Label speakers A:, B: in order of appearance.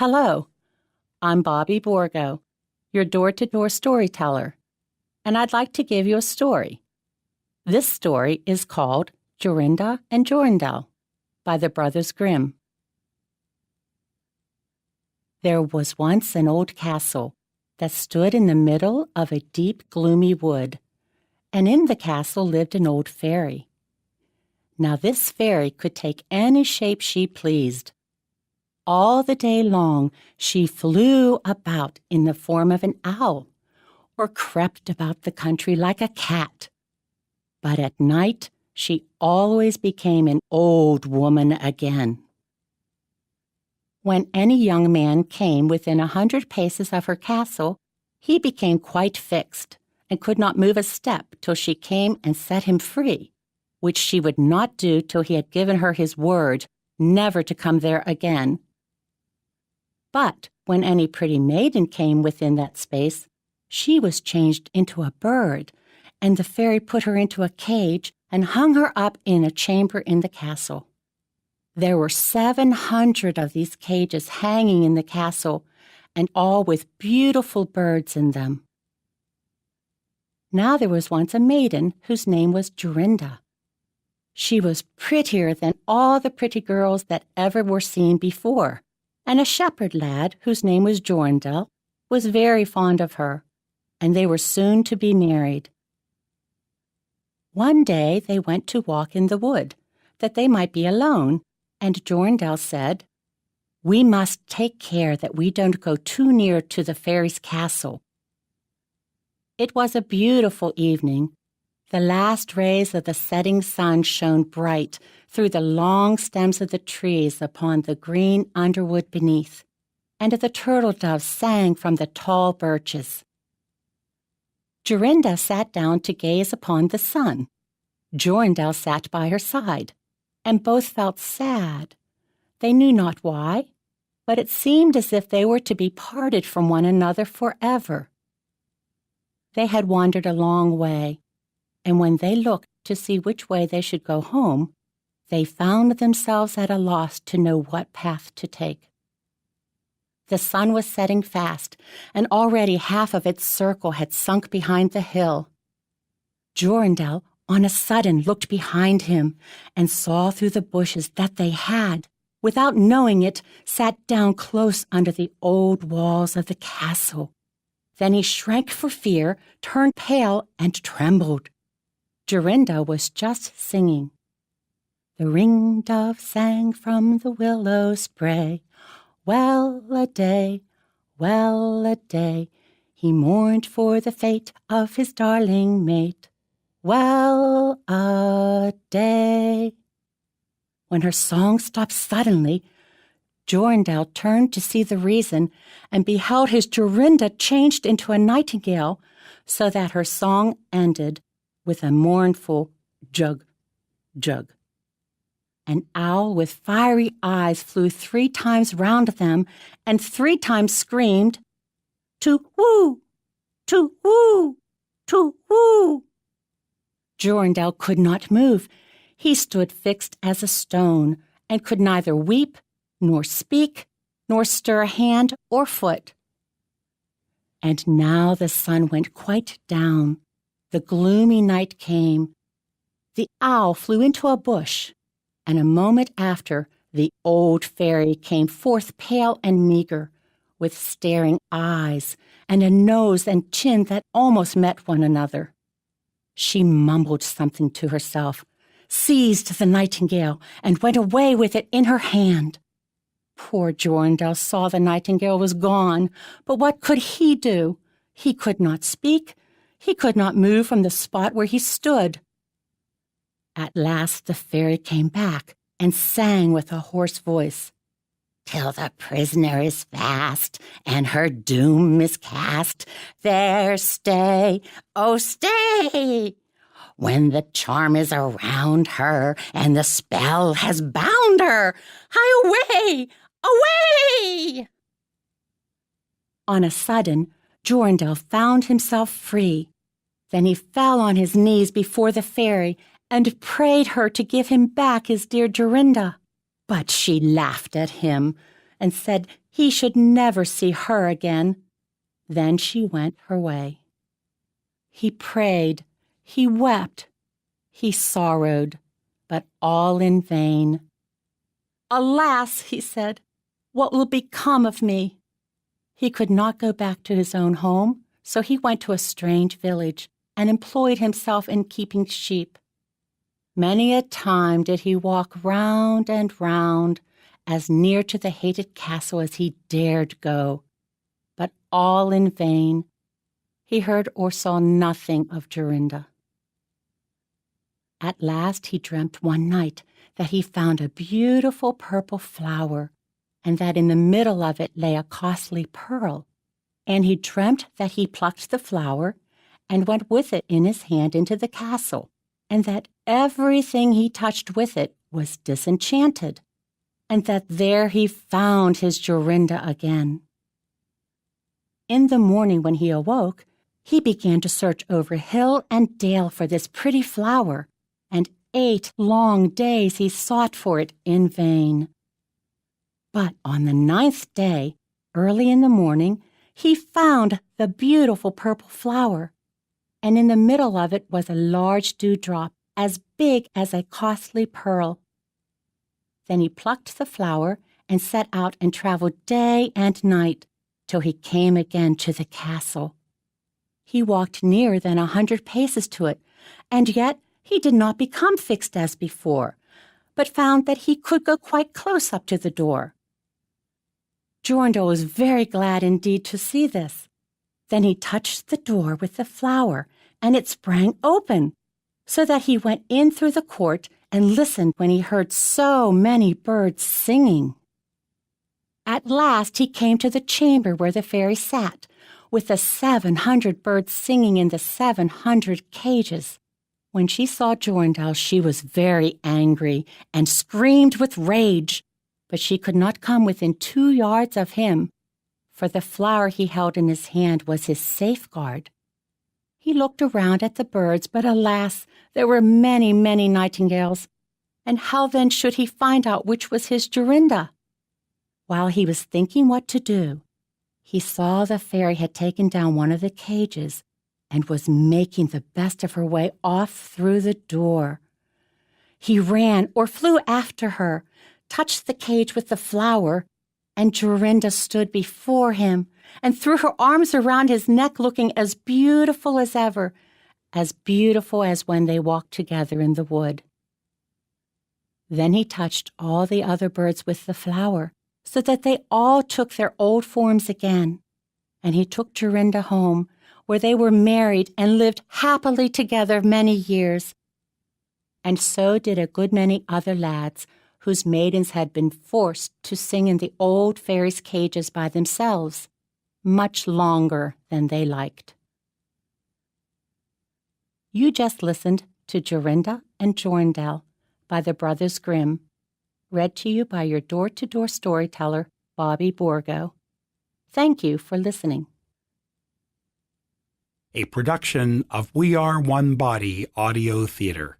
A: Hello, I'm Bobbi Borgo, your door-to-door storyteller, and I'd like to give you a story. This story is called Jorinda and Jorindel by the Brothers Grimm. There was once an old castle that stood in the middle of a deep, gloomy wood, and in the castle lived an old fairy. Now this fairy could take any shape she pleased. All the day long she flew about in the form of an owl, or crept about the country like a cat. But at night she always became an old woman again. When any young man came within 100 paces of her castle, he became quite fixed and could not move a step till she came and set him free, which she would not do till he had given her his word never to come there again. But when any pretty maiden came within that space, she was changed into a bird, and the fairy put her into a cage and hung her up in a chamber in the castle. There were 700 of these cages hanging in the castle, and all with beautiful birds in them. Now there was once a maiden whose name was Jorinda. She was prettier than all the pretty girls that ever were seen before, and a shepherd lad whose name was Jorindel was very fond of her, and they were soon to be married. One day they went to walk in the wood, that they might be alone, and Jorindel said, "We must take care that we don't go too near to the fairy's castle." It was a beautiful evening. The last rays of the setting sun shone bright through the long stems of the trees upon the green underwood beneath, and the turtle doves sang from the tall birches. Jorinda sat down to gaze upon the sun. Jorindel sat by her side, and both felt sad. They knew not why, but it seemed as if they were to be parted from one another forever. They had wandered a long way, and when they looked to see which way they should go home, they found themselves at a loss to know what path to take. The sun was setting fast, and already half of its circle had sunk behind the hill. Jorindel, on a sudden, looked behind him and saw through the bushes that they had, without knowing it, sat down close under the old walls of the castle. Then he shrank for fear, turned pale, and trembled. Jorinda was just singing. The ring-dove sang from the willow spray. Well a day, he mourned for the fate of his darling mate. Well a day. When her song stopped suddenly, Jorindel turned to see the reason and beheld his Jorinda changed into a nightingale, so that her song ended with a mournful jug, jug. An owl with fiery eyes flew 3 times round them and 3 times screamed, "To-woo! To-woo! To-woo!" Jorindel could not move. He stood fixed as a stone and could neither weep, nor speak, nor stir a hand or foot. And now the sun went quite down. The gloomy night came. The owl flew into a bush, and a moment after the old fairy came forth pale and meager, with staring eyes and a nose and chin that almost met one another. She mumbled something to herself, seized the nightingale, and went away with it in her hand. Poor Jorindel saw the nightingale was gone, but what could he do? He could not speak. He could not move from the spot where he stood. At last the fairy came back and sang with a hoarse voice, "Till the prisoner is fast and her doom is cast, there stay, oh stay! When the charm is around her and the spell has bound her, hie away, away!" On a sudden, Jorindel found himself free. Then he fell on his knees before the fairy and prayed her to give him back his dear Jorinda. But she laughed at him and said he should never see her again. Then she went her way. He prayed, he wept, he sorrowed, but all in vain. "Alas," he said, "what will become of me?" He could not go back to his own home, so he went to a strange village and employed himself in keeping sheep. Many a time did he walk round and round, as near to the hated castle as he dared go, but all in vain. He heard or saw nothing of Jorinda. At last he dreamt one night that he found a beautiful purple flower, and that in the middle of it lay a costly pearl. And he dreamt that he plucked the flower and went with it in his hand into the castle, and that everything he touched with it was disenchanted, and that there he found his Jorinda again. In the morning when he awoke, he began to search over hill and dale for this pretty flower, and 8 long days he sought for it in vain. But on the 9th day, early in the morning, he found the beautiful purple flower, and in the middle of it was a large dewdrop as big as a costly pearl. Then he plucked the flower and set out and traveled day and night till he came again to the castle. He walked nearer than 100 paces to it, and yet he did not become fixed as before, but found that he could go quite close up to the door. Jorindel was very glad indeed to see this. Then he touched the door with the flower, and it sprang open, so that he went in through the court and listened when he heard so many birds singing. At last he came to the chamber where the fairy sat, with the 700 birds singing in the 700 cages. When she saw Jorindel, she was very angry and screamed with rage, but she could not come within 2 yards of him, for the flower he held in his hand was his safeguard. He looked around at the birds, but alas, there were many, many nightingales, and how then should he find out which was his Jorinda? While he was thinking what to do, he saw the fairy had taken down one of the cages and was making the best of her way off through the door. He ran or flew after her, touched the cage with the flower, and Jorinda stood before him and threw her arms around his neck, looking as beautiful as ever, as beautiful as when they walked together in the wood. Then he touched all the other birds with the flower, so that they all took their old forms again, and he took Jorinda home, where they were married and lived happily together many years. And so did a good many other lads, whose maidens had been forced to sing in the old fairies' cages by themselves, much longer than they liked. You just listened to Jorinda and Jorindel by the Brothers Grimm, read to you by your door-to-door storyteller, Bobbi Borgo. Thank you for listening.
B: A production of We Are One Body Audio Theater.